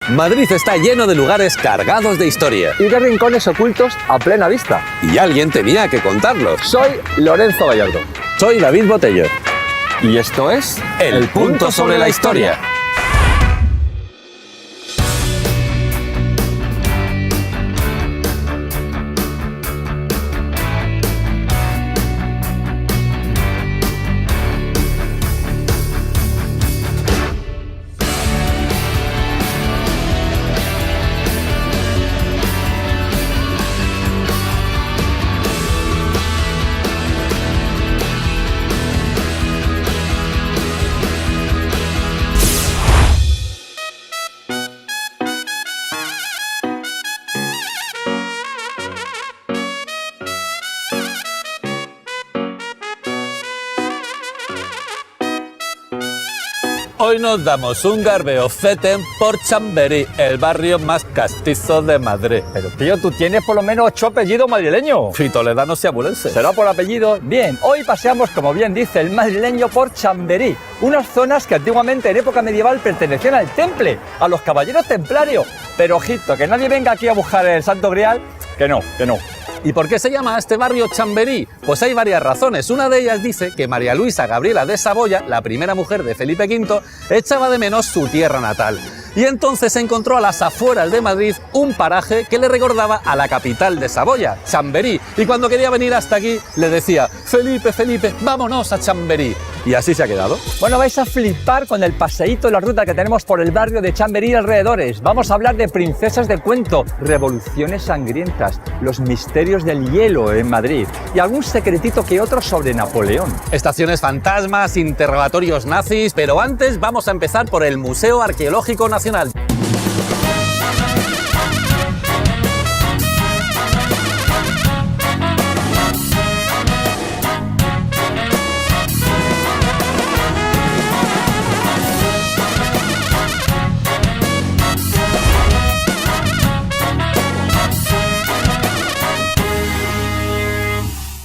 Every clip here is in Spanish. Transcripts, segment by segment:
Madrid está lleno de lugares cargados de historia. Y de rincones ocultos a plena vista. Y alguien tenía que contarlos. Soy Lorenzo Gallardo. Soy David Botello. Y esto es El Punto sobre la Historia. Hoy nos damos un garbeo feten por Chamberí, el barrio más castizo de Madrid. Pero tío, tú tienes por lo menos 8 apellidos madrileños. Y toledanos y abulenses. ¿Será por apellido? Bien, hoy paseamos, como bien dice el madrileño, por Chamberí, unas zonas que antiguamente en época medieval pertenecían al Temple, a los caballeros templarios. Pero ojito, que nadie venga aquí a buscar el Santo Grial, que no. ¿Y por qué se llama este barrio Chamberí? Pues hay varias razones. Una de ellas dice que María Luisa Gabriela de Saboya, la primera mujer de Felipe V, echaba de menos su tierra natal. Y entonces encontró a las afueras de Madrid un paraje que le recordaba a la capital de Saboya, Chamberí. Y cuando quería venir hasta aquí, le decía: Felipe, vámonos a Chamberí. Y así se ha quedado. Bueno, vais a flipar con el paseíto de la ruta que tenemos por el barrio de Chamberí y alrededores. Vamos a hablar de princesas de cuento, revoluciones sangrientas, los misterios del hielo en Madrid y algún secretito que otro sobre Napoleón. Estaciones fantasmas, interrogatorios nazis, pero antes vamos a empezar por el Museo Arqueológico Nacional.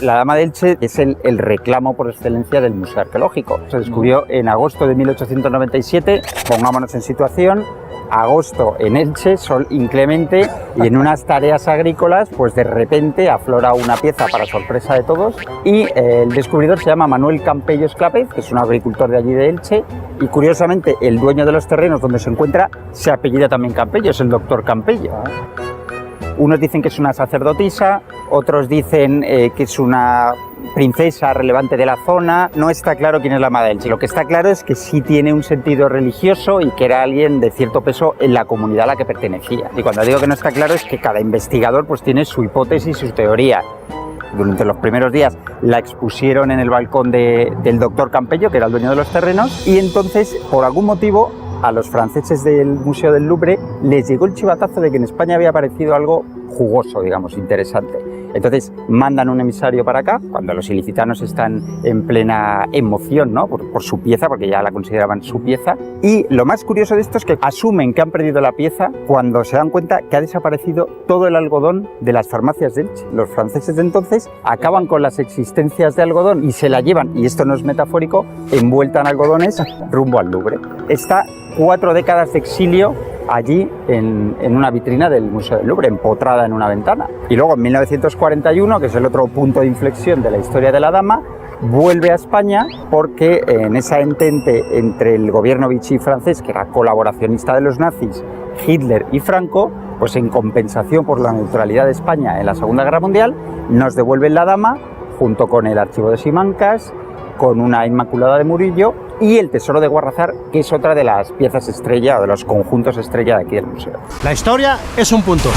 La Dama de Elche es el reclamo por excelencia del Museo Arqueológico. Se descubrió en agosto de 1897, pongámonos en situación, agosto en Elche, sol inclemente, y en unas tareas agrícolas, pues de repente aflora una pieza para sorpresa de todos, y el descubridor se llama Manuel Campello Esclápez, que es un agricultor de allí de Elche, y curiosamente el dueño de los terrenos donde se encuentra se apellida también Campello, es el doctor Campello. Unos dicen que es una sacerdotisa, otros dicen que es una princesa relevante de la zona. No está claro quién es la Dama de Elche. Lo que está claro es que sí tiene un sentido religioso y que era alguien de cierto peso en la comunidad a la que pertenecía. Y cuando digo que no está claro es que cada investigador pues tiene su hipótesis y su teoría. Durante los primeros días la expusieron en el balcón del doctor Campello, que era el dueño de los terrenos, y entonces, por algún motivo, a los franceses del Museo del Louvre les llegó el chivatazo de que en España había aparecido algo jugoso, digamos, interesante. Entonces mandan un emisario para acá, cuando los ilicitanos están en plena emoción, ¿no? por su pieza, porque ya la consideraban su pieza. Y lo más curioso de esto es que asumen que han perdido la pieza cuando se dan cuenta que ha desaparecido todo el algodón de las farmacias de Elche. Los franceses de entonces acaban con las existencias de algodón y se la llevan, y esto no es metafórico, envuelta en algodones rumbo al Louvre. Está 4 décadas de exilio allí en una vitrina del Museo del Louvre, empotrada en una ventana. Y luego en 1941, que es el otro punto de inflexión de la historia de la dama, vuelve a España porque en esa entente entre el gobierno Vichy francés, que era colaboracionista de los nazis, Hitler y Franco, pues en compensación por la neutralidad de España en la Segunda Guerra Mundial, nos devuelven la dama junto con el archivo de Simancas, con una Inmaculada de Murillo y el Tesoro de Guarrazar, que es otra de las piezas estrella o de los conjuntos estrella de aquí del museo. La historia es un punto.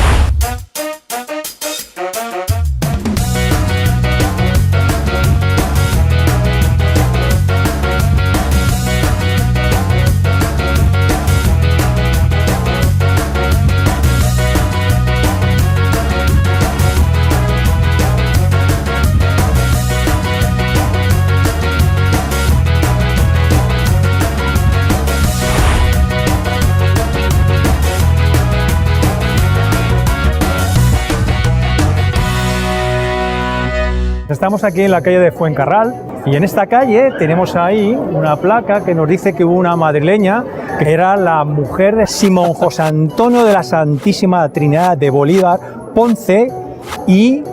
Estamos aquí en la calle de Fuencarral, Y en esta calle tenemos ahí una placa que nos dice que hubo una madrileña que era la mujer de Simón José Antonio de la Santísima Trinidad de Bolívar Ponce y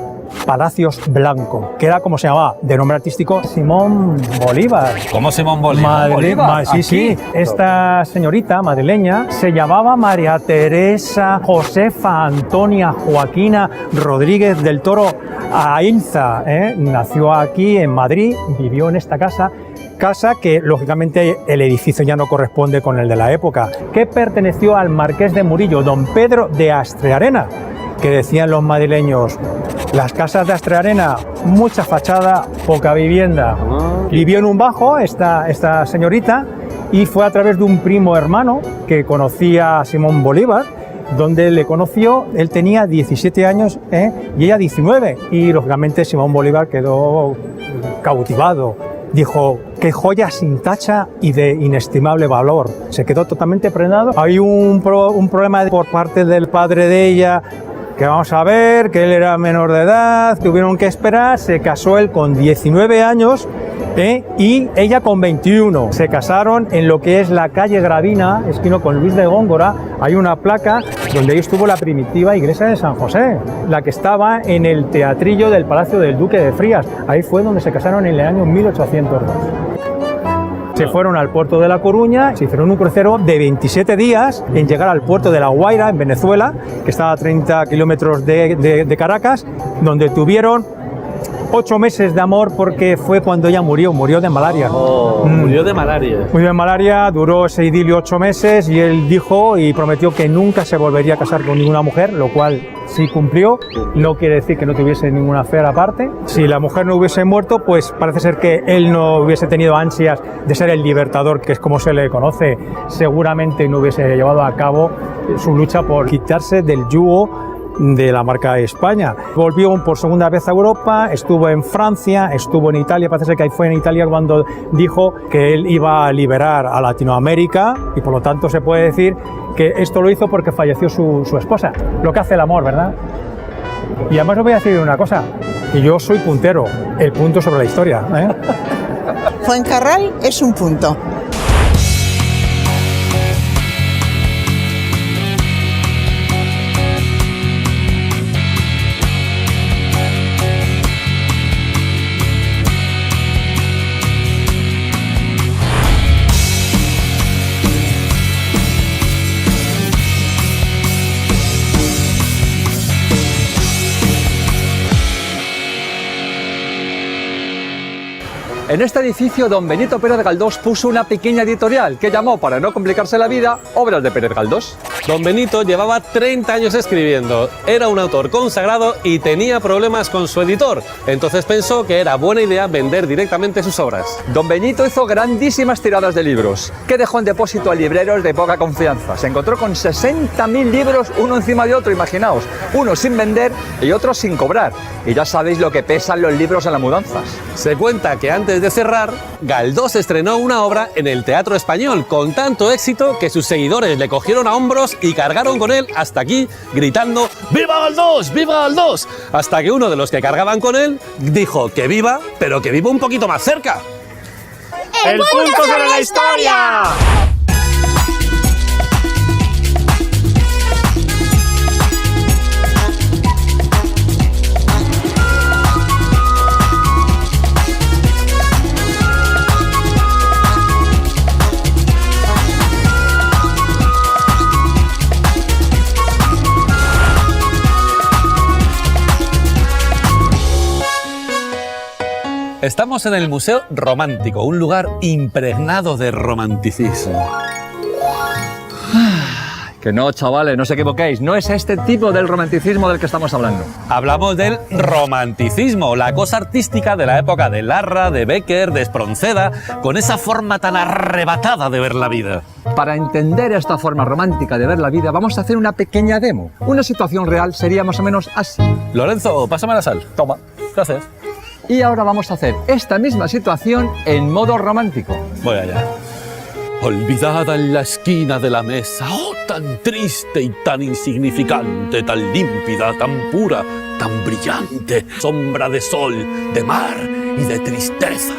Palacios Blanco, que era como se llamaba, de nombre artístico Simón Bolívar. ¿Cómo Simón Bolívar? Sí. Esta señorita madrileña se llamaba María Teresa Josefa Antonia Joaquina Rodríguez del Toro Ainza. Nació aquí en Madrid, vivió en esta casa que lógicamente el edificio ya no corresponde con el de la época, que perteneció al marqués de Murillo, don Pedro de Astrearena, que decían los madrileños: las casas de Astrearena, mucha fachada, poca vivienda. Vivió en un bajo esta señorita y fue a través de un primo hermano que conocía a Simón Bolívar, donde le conoció. Él tenía 17 años y ella 19, y lógicamente Simón Bolívar quedó cautivado. Dijo: qué joya sin tacha y de inestimable valor. Se quedó totalmente prendado. Hay un problema por parte del padre de ella, que vamos a ver, que él era menor de edad, tuvieron que esperar, se casó él con 19 años y ella con 21. Se casaron en lo que es la calle Gravina, esquina con Luis de Góngora. Hay una placa donde ahí estuvo la primitiva iglesia de San José, la que estaba en el teatrillo del Palacio del Duque de Frías. Ahí fue donde se casaron en el año 1802. Se fueron al puerto de La Coruña, se hicieron un crucero de 27 días en llegar al puerto de La Guaira, en Venezuela, que está a 30 kilómetros de Caracas, donde tuvieron 8 meses de amor, porque fue cuando ella murió de malaria. Murió de malaria. Murió de malaria, duró ese idilio 8 meses y él dijo y prometió que nunca se volvería a casar con ninguna mujer, lo cual sí cumplió. No quiere decir que no tuviese ninguna fe aparte. Si la mujer no hubiese muerto, pues parece ser que él no hubiese tenido ansias de ser el libertador, que es como se le conoce. Seguramente no hubiese llevado a cabo su lucha por quitarse del yugo de la marca España. Volvió por segunda vez a Europa, estuvo en Francia, estuvo en Italia. Parece que ahí fue en Italia cuando dijo que él iba a liberar a Latinoamérica, y por lo tanto se puede decir que esto lo hizo porque falleció su esposa. Lo que hace el amor, ¿verdad? Y además os voy a decir una cosa, que yo soy puntero, el punto sobre la historia. Fuencarral es un punto. En este edificio, don Benito Pérez Galdós puso una pequeña editorial que llamó, para no complicarse la vida, Obras de Pérez Galdós. Don Benito llevaba 30 años escribiendo, era un autor consagrado y tenía problemas con su editor. Entonces pensó que era buena idea vender directamente sus obras. Don Benito hizo grandísimas tiradas de libros, que dejó en depósito a libreros de poca confianza. Se encontró con 60.000 libros, uno encima de otro, imaginaos. Uno sin vender y otro sin cobrar. Y ya sabéis lo que pesan los libros en las mudanzas. Se cuenta que antes de cerrar, Galdós estrenó una obra en el Teatro Español con tanto éxito que sus seguidores le cogieron a hombros y cargaron con él hasta aquí, gritando ¡Viva Galdós! ¡Viva Galdós! Hasta que uno de los que cargaban con él dijo que viva, pero que viva un poquito más cerca. ¡El punto sobre la historia! Estamos en el Museo Romántico, un lugar impregnado de romanticismo. Que no, chavales, no os equivoquéis, no es este tipo del romanticismo del que estamos hablando. Hablamos del romanticismo, la cosa artística de la época de Larra, de Bécquer, de Espronceda, con esa forma tan arrebatada de ver la vida. Para entender esta forma romántica de ver la vida, vamos a hacer una pequeña demo. Una situación real sería más o menos así. Lorenzo, pásame la sal. Toma. Gracias. Y ahora vamos a hacer esta misma situación en modo romántico. Voy allá. Olvidada en la esquina de la mesa, oh, tan triste y tan insignificante, tan límpida, tan pura, tan brillante, sombra de sol, de mar y de tristeza.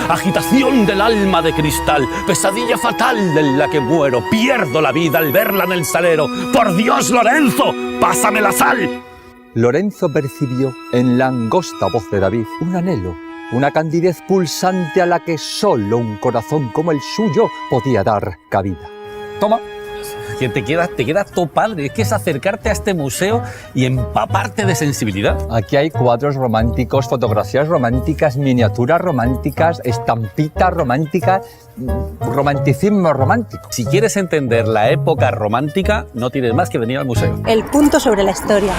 agitación del alma de cristal, pesadilla fatal en la que muero, pierdo la vida al verla en el salero. ¡Por Dios, Lorenzo, pásame la sal! Lorenzo percibió en la angosta voz de David un anhelo, una candidez pulsante a la que solo un corazón como el suyo podía dar cabida. Toma. Que te queda todo padre, es que es acercarte a este museo y empaparte de sensibilidad. Aquí hay cuadros románticos, fotografías románticas, miniaturas románticas, estampitas románticas, romanticismo romántico. Si quieres entender la época romántica, no tienes más que venir al museo. El punto sobre la historia.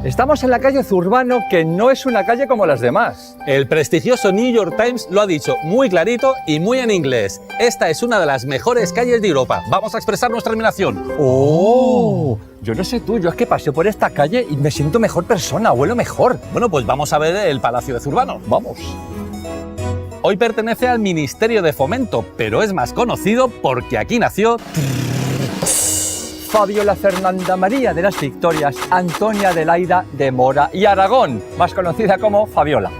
Estamos en la calle Zurbano, que no es una calle como las demás. El prestigioso New York Times lo ha dicho muy clarito y muy en inglés. Esta es una de las mejores calles de Europa. Vamos a expresar nuestra admiración. ¡Oh! Yo no sé tú, yo es que paseo por esta calle y me siento mejor persona, huelo mejor. Bueno, pues vamos a ver el Palacio de Zurbano. Vamos. Hoy pertenece al Ministerio de Fomento, pero es más conocido porque aquí nació Fabiola Fernanda María de las Victorias Antonia Adelaida de Mora y Aragón, más conocida como Fabiola.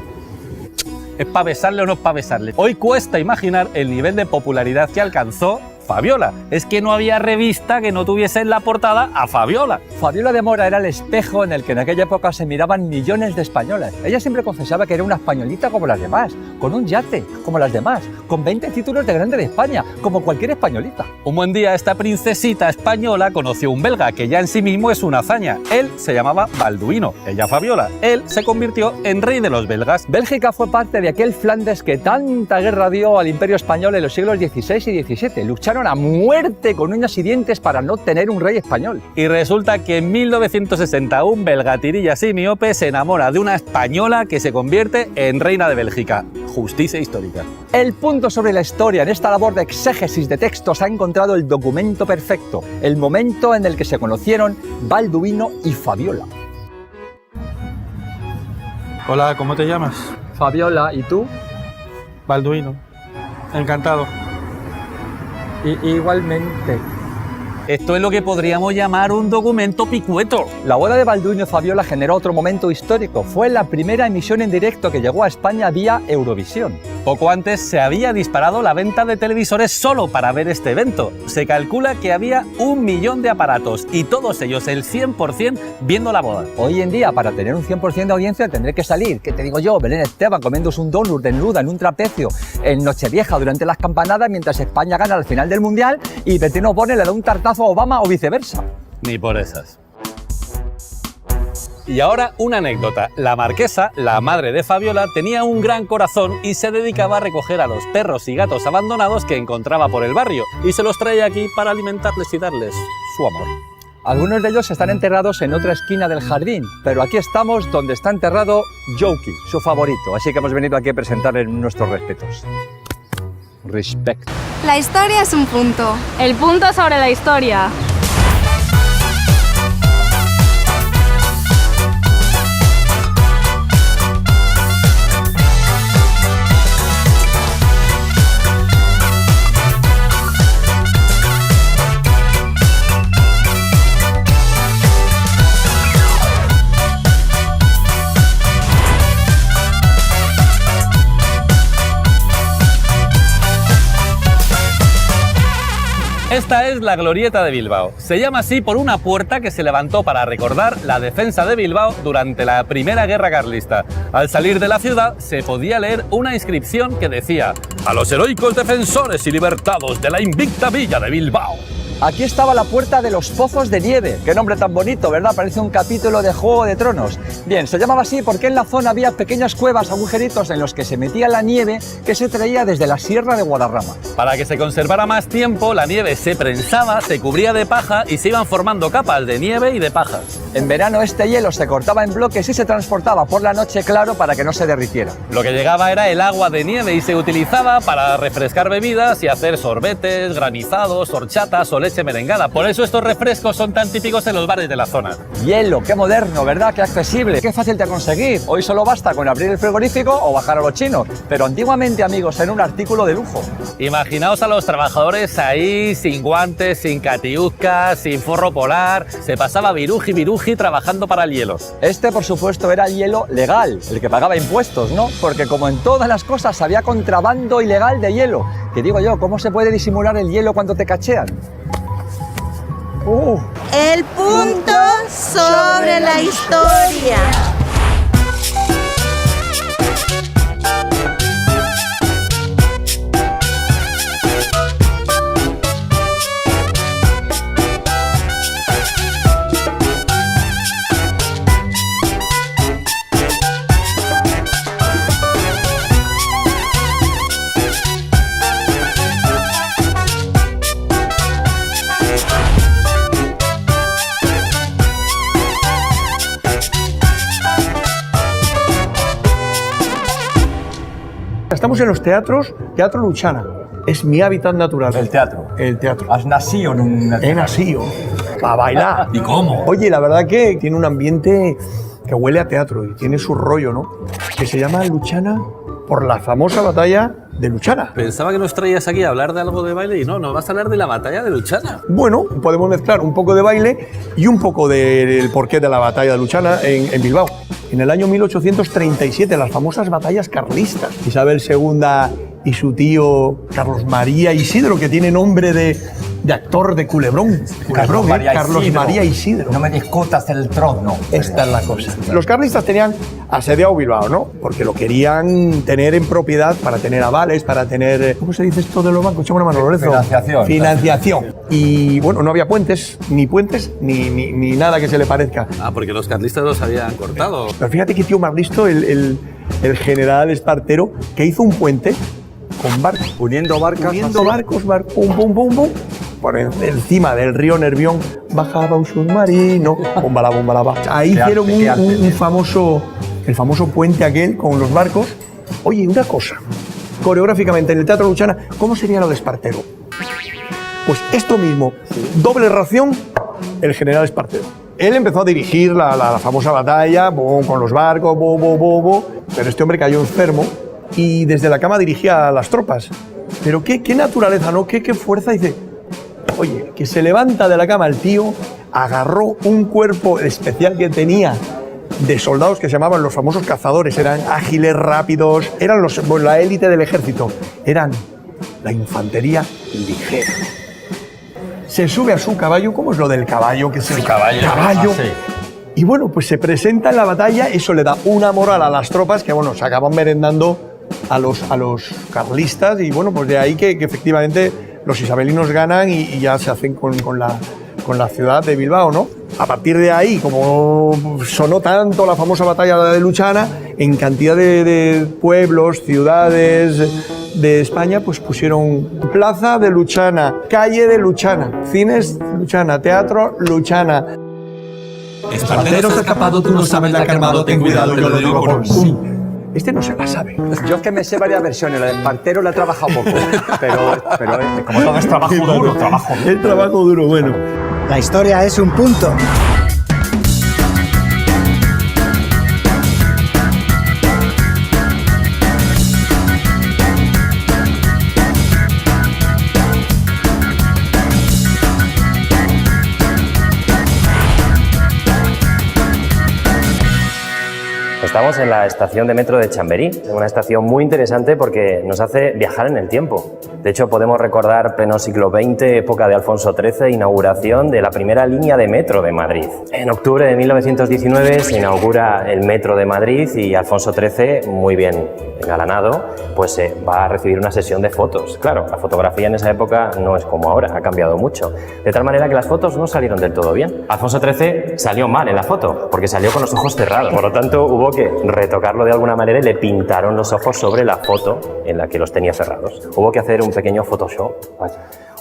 ¿Es para besarle o no es para besarle? Hoy cuesta imaginar el nivel de popularidad que alcanzó Fabiola. Es que no había revista que no tuviese en la portada a Fabiola. Fabiola de Mora era el espejo en el que en aquella época se miraban millones de españolas. Ella siempre confesaba que era una españolita como las demás, con un yate como las demás, con 20 títulos de Grande de España, como cualquier españolita. Un buen día esta princesita española conoció a un belga, que ya en sí mismo es una hazaña. Él se llamaba Balduino, ella Fabiola. Él se convirtió en rey de los belgas. Bélgica fue parte de aquel Flandes que tanta guerra dio al Imperio Español en los siglos XVI y XVII. Lucharon a muerte con uñas y dientes para no tener un rey español. Y resulta que en 1960 un belga tirillas y miope se enamora de una española que se convierte en reina de Bélgica. Justicia histórica. El punto sobre la historia en esta labor de exégesis de textos ha encontrado el documento perfecto, el momento en el que se conocieron Balduino y Fabiola. Hola, ¿cómo te llamas? Fabiola, ¿y tú? Balduino. Encantado. Igualmente. Esto es lo que podríamos llamar un documento picueto. La boda de Balduino y Fabiola generó otro momento histórico. Fue la primera emisión en directo que llegó a España vía Eurovisión. Poco antes se había disparado la venta de televisores solo para ver este evento. Se calcula que había 1 millón de aparatos y todos ellos, el 100%, viendo la boda. Hoy en día, para tener un 100% de audiencia, tendré que salir, ¿qué te digo yo? Belén Esteban comiéndose un donut desnuda en un trapecio en Nochevieja durante las campanadas mientras España gana al final del Mundial y Bettino Osborne le da un tartazo a Obama o viceversa. Ni por esas. Y ahora una anécdota. La marquesa, la madre de Fabiola, tenía un gran corazón y se dedicaba a recoger a los perros y gatos abandonados que encontraba por el barrio y se los traía aquí para alimentarles y darles su amor. Algunos de ellos están enterrados en otra esquina del jardín, pero aquí estamos donde está enterrado Jokey, su favorito, así que hemos venido aquí a presentarle nuestros respetos. Respect. La historia es un punto. El punto sobre la historia. Esta es la Glorieta de Bilbao. Se llama así por una puerta que se levantó para recordar la defensa de Bilbao durante la Primera Guerra Carlista. Al salir de la ciudad se podía leer una inscripción que decía: a los heroicos defensores y libertados de la invicta villa de Bilbao. Aquí estaba la Puerta de los Pozos de Nieve. Qué nombre tan bonito, ¿verdad? Parece un capítulo de Juego de Tronos. Bien, se llamaba así porque en la zona había pequeñas cuevas, agujeritos en los que se metía la nieve que se traía desde la Sierra de Guadarrama. Para que se conservara más tiempo, la nieve se prensaba, se cubría de paja y se iban formando capas de nieve y de paja. En verano este hielo se cortaba en bloques y se transportaba por la noche, claro, para que no se derritiera. Lo que llegaba era el agua de nieve y se utilizaba para refrescar bebidas y hacer sorbetes, granizados, horchatas o leche leche merengada. Por eso estos refrescos son tan típicos en los bares de la zona. Hielo, qué moderno, ¿verdad? Qué accesible, qué fácil de conseguir. Hoy solo basta con abrir el frigorífico o bajar a los chinos. Pero antiguamente, amigos, era un artículo de lujo. Imaginaos a los trabajadores ahí, sin guantes, sin catiuzcas, sin forro polar. Se pasaba viruji trabajando para el hielo. Este, por supuesto, era hielo legal, el que pagaba impuestos, ¿no? Porque como en todas las cosas había contrabando ilegal de hielo. Que digo yo, ¿cómo se puede disimular el hielo cuando te cachean? El punto sobre la historia. Estamos en los teatros, Teatro Luchana. Es mi hábitat natural. El teatro. El teatro. Has nacido en un... He nacido para bailar. ¿Y cómo? Oye, la verdad que tiene un ambiente que huele a teatro y tiene su rollo, ¿no? Que se llama Luchana por la famosa batalla de Luchana. Pensaba que nos traías aquí a hablar de algo de baile y no, nos vas a hablar de la batalla de Luchana. Bueno, podemos mezclar un poco de baile y un poco del porqué de la batalla de Luchana en Bilbao. En el año 1837, las famosas batallas carlistas. Isabel II y su tío Carlos María Isidro, que tiene nombre de actor de Culebrón. Carlos María Isidro. No me discutas el trono. Esta es la cosa. Los carlistas tenían asediado Bilbao, ¿no? Porque lo querían tener en propiedad para tener avales, para tener... ¿Cómo se dice esto de los bancos? Échame una mano, Lorenzo. Financiación. Financiación. Y bueno, no había puentes, ni nada que se le parezca. Ah, porque los carlistas los habían cortado. Pero fíjate qué tío más listo, el general Espartero, que hizo un puente con barcos. Uniendo barcos, pum, pum, pum. Por encima del río Nervión bajaba un submarino. Bomba la. Ahí hicieron el famoso puente aquel con los barcos. Oye, una cosa. Coreográficamente en el Teatro Luchana, ¿cómo sería lo de Espartero? Pues esto mismo. Doble ración, el general Espartero. Él empezó a dirigir la famosa batalla con los barcos, pero este hombre cayó enfermo y desde la cama dirigía a las tropas. Pero qué naturaleza, ¿no? Qué fuerza. Dice, oye, que se levanta de la cama el tío, agarró un cuerpo especial que tenía de soldados que se llamaban los famosos cazadores. Eran ágiles, rápidos, eran la élite del ejército. Eran la infantería ligera. Se sube a su caballo. ¿Cómo es lo del caballo? Que es el caballo. Sí. Y bueno, pues se presenta en la batalla. Eso le da una moral a las tropas que, bueno, se acaban merendando a los carlistas. Y bueno, pues de ahí que efectivamente los isabelinos ganan y ya se hacen con la ciudad de Bilbao, ¿no? A partir de ahí, como sonó tanto la famosa batalla de Luchana, en cantidad de pueblos, ciudades de España, pues pusieron Plaza de Luchana, Calle de Luchana, Cines Luchana, Teatro Luchana. Espartero se ha escapado, tú no sabes la que ha armado, ten cuidado, yo lo digo por sí. Este no se la sabe. Yo es que me sé varias versiones, la de Espartero la he trabajado poco, pero como todo es trabajo duro, El trabajo duro, bueno. La historia es un punto. Estamos en la estación de metro de Chamberí, una estación muy interesante porque nos hace viajar en el tiempo. De hecho, podemos recordar pleno siglo XX, época de Alfonso XIII, inauguración de la primera línea de metro de Madrid. En octubre de 1919 se inaugura el metro de Madrid y Alfonso XIII, muy bien engalanado, pues va a recibir una sesión de fotos. Claro, la fotografía en esa época no es como ahora, ha cambiado mucho. De tal manera que las fotos no salieron del todo bien. Alfonso XIII salió mal en la foto, porque salió con los ojos cerrados. Por lo tanto, hubo que retocarlo de alguna manera y le pintaron los ojos sobre la foto en la que los tenía cerrados. Hubo que hacer un pequeño Photoshop.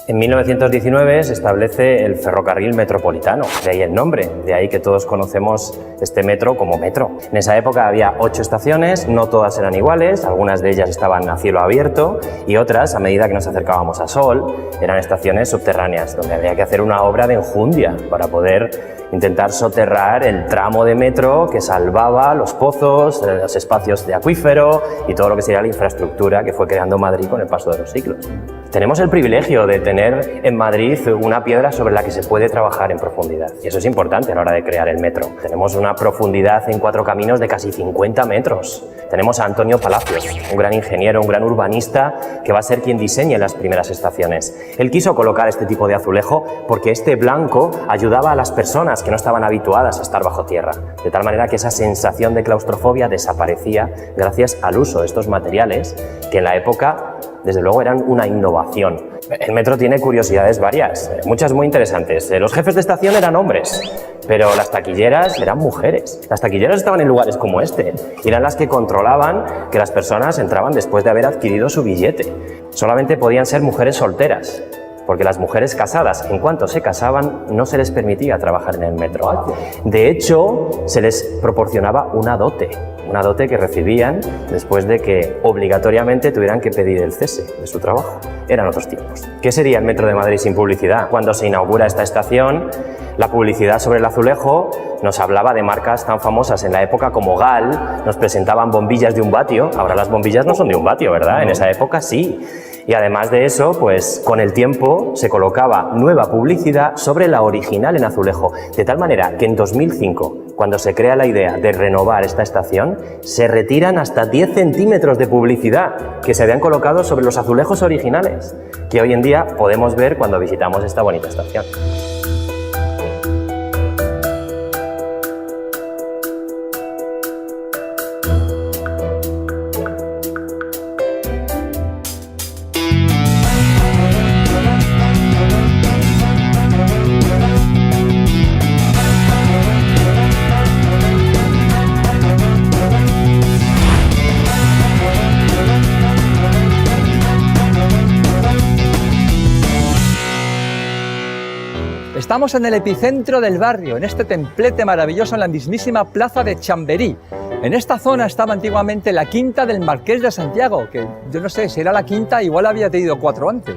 En 1919 se establece el ferrocarril metropolitano, de ahí el nombre, de ahí que todos conocemos este metro como metro. En esa época había 8 estaciones, no todas eran iguales, algunas de ellas estaban a cielo abierto y otras, a medida que nos acercábamos a Sol, eran estaciones subterráneas, donde había que hacer una obra de enjundia para poder intentar soterrar el tramo de metro que salvaba los pozos, los espacios de acuífero y todo lo que sería la infraestructura que fue creando Madrid con el paso de los siglos. Tenemos el privilegio de tener en Madrid una piedra sobre la que se puede trabajar en profundidad y eso es importante a la hora de crear el metro. Tenemos una profundidad en Cuatro Caminos de casi 50 metros. Tenemos a Antonio Palacios, un gran ingeniero, un gran urbanista que va a ser quien diseñe las primeras estaciones. Él quiso colocar este tipo de azulejo porque este blanco ayudaba a las personas que no estaban habituadas a estar bajo tierra, de tal manera que esa sensación de claustrofobia desaparecía gracias al uso de estos materiales que en la época, desde luego, eran una innovación. El metro tiene curiosidades varias, muchas muy interesantes. Los jefes de estación eran hombres, pero las taquilleras eran mujeres. Las taquilleras estaban en lugares como este y eran las que controlaban que las personas entraban después de haber adquirido su billete. Solamente podían ser mujeres solteras, porque las mujeres casadas, en cuanto se casaban, no se les permitía trabajar en el metro. De hecho, se les proporcionaba una dote que recibían después de que obligatoriamente tuvieran que pedir el cese de su trabajo. Eran otros tiempos. ¿Qué sería el Metro de Madrid sin publicidad? Cuando se inaugura esta estación, la publicidad sobre el azulejo nos hablaba de marcas tan famosas en la época como Gal, nos presentaban bombillas de un vatio. Ahora las bombillas no son de un vatio, ¿verdad? En esa época sí. Y además de eso, pues con el tiempo se colocaba nueva publicidad sobre la original en azulejo, de tal manera que en 2005, cuando se crea la idea de renovar esta estación, se retiran hasta 10 centímetros de publicidad que se habían colocado sobre los azulejos originales, que hoy en día podemos ver cuando visitamos esta bonita estación. Estamos en el epicentro del barrio, en este templete maravilloso en la mismísima plaza de Chamberí. En esta zona estaba antiguamente la quinta del Marqués de Santiago, que yo no sé si era la quinta, igual había tenido 4 antes.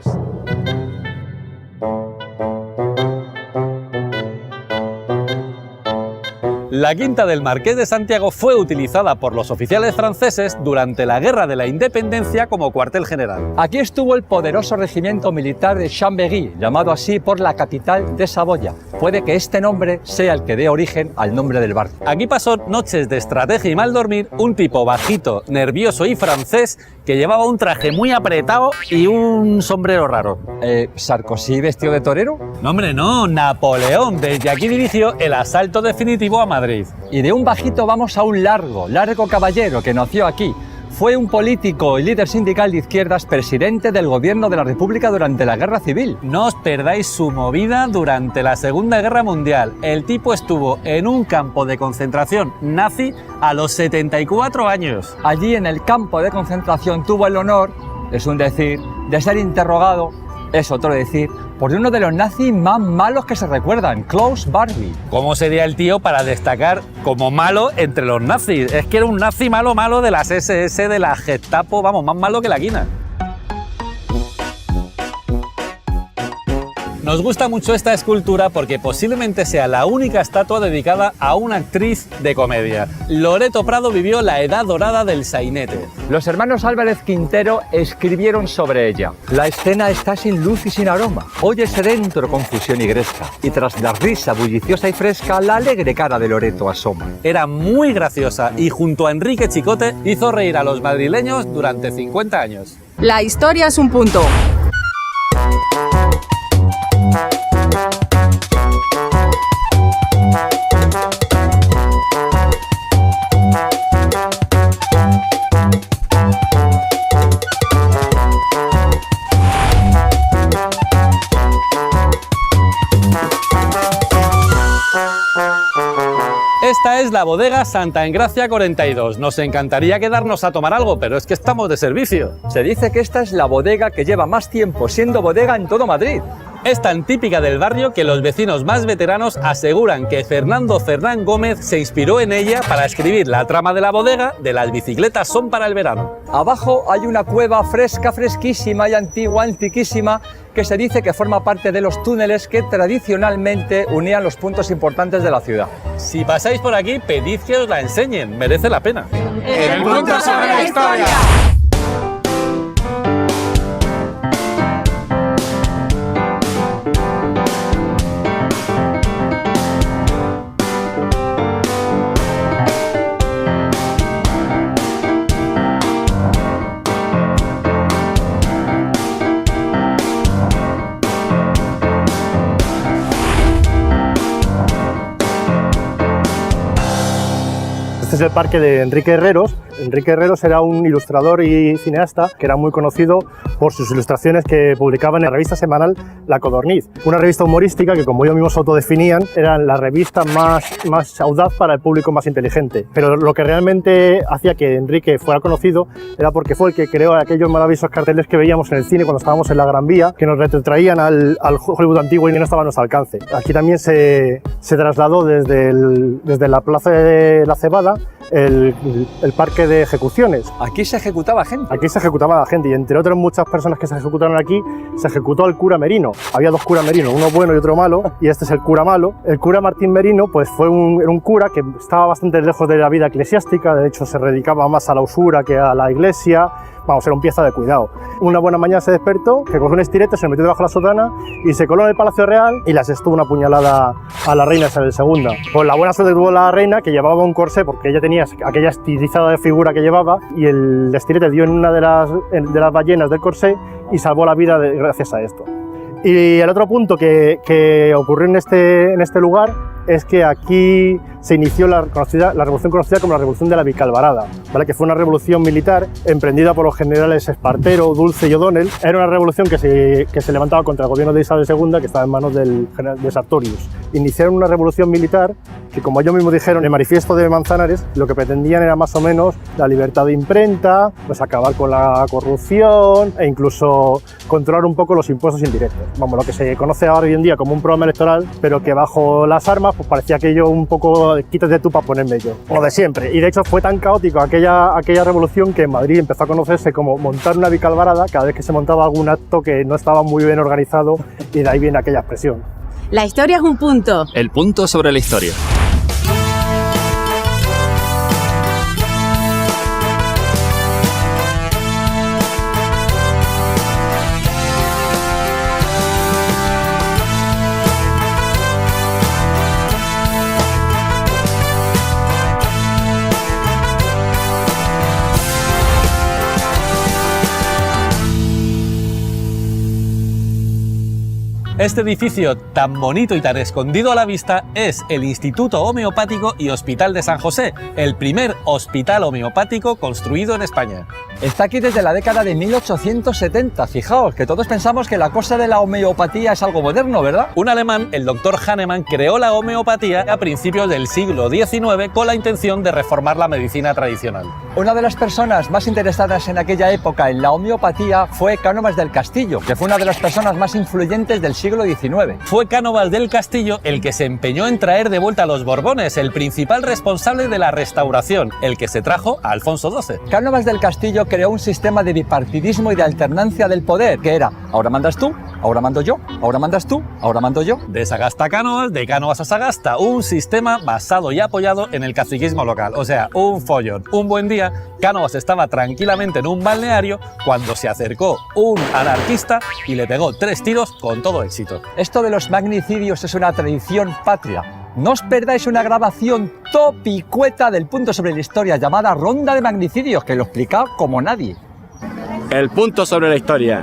La quinta del Marqués de Santiago fue utilizada por los oficiales franceses durante la Guerra de la Independencia como cuartel general. Aquí estuvo el poderoso regimiento militar de Chambéry, llamado así por la capital de Saboya. Puede que este nombre sea el que dé origen al nombre del barrio. Aquí pasó noches de estrategia y mal dormir un tipo bajito, nervioso y francés que llevaba un traje muy apretado y un sombrero raro. ¿Sarkozy vestido de torero? No, hombre, no, Napoleón. Desde aquí dirigió el asalto definitivo a Madrid. Y de un bajito vamos a un largo caballero que nació aquí. Fue un político y líder sindical de izquierdas, presidente del gobierno de la República durante la Guerra Civil. No os perdáis su movida durante la Segunda Guerra Mundial. El tipo estuvo en un campo de concentración nazi a los 74 años. Allí en el campo de concentración tuvo el honor, es un decir, de ser interrogado, es otro decir, por uno de los nazis más malos que se recuerdan, Klaus Barbie. ¿Cómo sería el tío para destacar como malo entre los nazis? Es que era un nazi malo de las SS, de la Gestapo, vamos, más malo que la quina. Nos gusta mucho esta escultura porque posiblemente sea la única estatua dedicada a una actriz de comedia. Loreto Prado vivió la edad dorada del sainete. Los hermanos Álvarez Quintero escribieron sobre ella. La escena está sin luz y sin aroma. Óyese dentro confusión y gresca. Y tras la risa bulliciosa y fresca, la alegre cara de Loreto asoma. Era muy graciosa y junto a Enrique Chicote hizo reír a los madrileños durante 50 años. La historia es un punto. Esta es la bodega Santa Engracia 42. Nos encantaría quedarnos a tomar algo, pero es que estamos de servicio. Se dice que esta es la bodega que lleva más tiempo siendo bodega en todo Madrid. Es tan típica del barrio que los vecinos más veteranos aseguran que Fernando Fernán Gómez se inspiró en ella para escribir la trama de la bodega de Las bicicletas son para el verano. Abajo hay una cueva fresca, fresquísima y antigua, antiquísima, que se dice que forma parte de los túneles que tradicionalmente unían los puntos importantes de la ciudad. Si pasáis por aquí, pedid que os la enseñen, merece la pena. El punto sobre la historia. Este es el parque de Enrique Herreros. Enrique Herreros era un ilustrador y cineasta que era muy conocido por sus ilustraciones que publicaba en la revista semanal La Codorniz, una revista humorística que, como ellos mismos autodefinían, era la revista más audaz para el público más inteligente. Pero lo que realmente hacía que Enrique fuera conocido era porque fue el que creó aquellos maravillosos carteles que veíamos en el cine cuando estábamos en la Gran Vía, que nos retrotraían al Hollywood antiguo y no estaba a nuestro alcance. Aquí también se trasladó desde la Plaza de la Cebada el parque de ejecuciones. Aquí se ejecutaba gente. Aquí se ejecutaba gente y entre otras muchas personas que se ejecutaron aquí, se ejecutó al cura Merino. Había dos curas Merino, uno bueno y otro malo, y este es el cura malo. El cura Martín Merino pues era un cura que estaba bastante lejos de la vida eclesiástica, de hecho se dedicaba más a la usura que a la iglesia. Vamos, era un pieza de cuidado. Una buena mañana se despertó, que cogió un estilete, se lo metió debajo de la sotana y se coló en el Palacio Real y le asestó una puñalada a la reina Isabel II. Pues la buena suerte tuvo la reina, que llevaba un corsé porque ella tenía aquella estilizada de figura que llevaba, y el estilete dio en una de las ballenas del corsé y salvó la vida gracias a esto. Y el otro punto que ocurrió en este lugar es que aquí se inició la revolución conocida como la Revolución de la Vicalvarada, ¿vale? Que fue una revolución militar emprendida por los generales Espartero, Dulce y O'Donnell. Era una revolución que se levantaba contra el gobierno de Isabel II, que estaba en manos del general de Sartorius. Iniciaron una revolución militar que, como ellos mismos dijeron en el manifiesto de Manzanares, lo que pretendían era más o menos la libertad de imprenta, pues acabar con la corrupción e incluso controlar un poco los impuestos indirectos. Vamos, lo que se conoce ahora hoy en día como un programa electoral, pero que bajo las armas pues parecía aquello un poco quítate tú para ponerme yo, lo de siempre. Y de hecho fue tan caótico aquella revolución que en Madrid empezó a conocerse como montar una vicalvarada cada vez que se montaba algún acto que no estaba muy bien organizado, y de ahí viene aquella expresión. La historia es un punto. El punto sobre la historia. Este edificio tan bonito y tan escondido a la vista es el Instituto Homeopático y Hospital de San José, el primer hospital homeopático construido en España. Está aquí desde la década de 1870, fijaos, que todos pensamos que la cosa de la homeopatía es algo moderno, ¿verdad? Un alemán, el doctor Hahnemann, creó la homeopatía a principios del siglo XIX con la intención de reformar la medicina tradicional. Una de las personas más interesadas en aquella época en la homeopatía fue Cánovas del Castillo, que fue una de las personas más influyentes del siglo XIX. Fue Cánovas del Castillo el que se empeñó en traer de vuelta a los Borbones, el principal responsable de la restauración, el que se trajo a Alfonso XII. Cánovas del Castillo creó un sistema de bipartidismo y de alternancia del poder, que era ahora mandas tú, ahora mando yo, ahora mandas tú, ahora mando yo. De Sagasta a Cánovas, de Cánovas a Sagasta, un sistema basado y apoyado en el caciquismo local, o sea, un follón. Un buen día, Cánovas estaba tranquilamente en un balneario cuando se acercó un anarquista y le pegó 3 tiros con todo éxito. Esto de los magnicidios es una tradición patria. No os perdáis una grabación topicueta del punto sobre la historia llamada Ronda de Magnicidios, que lo explica como nadie. El punto sobre la historia.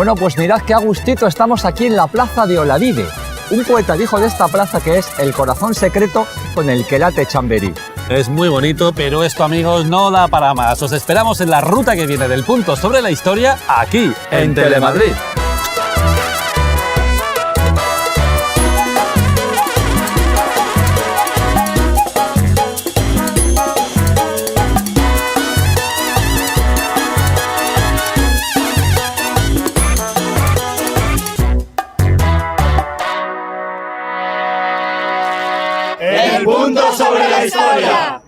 Bueno, pues mirad qué a gustito estamos aquí en la plaza de Olavide. Un poeta dijo de esta plaza que es el corazón secreto con el que late Chamberí. Es muy bonito, pero esto, amigos, no da para más. Os esperamos en la ruta que viene del punto sobre la historia, aquí, en Telemadrid. El punto sobre la historia.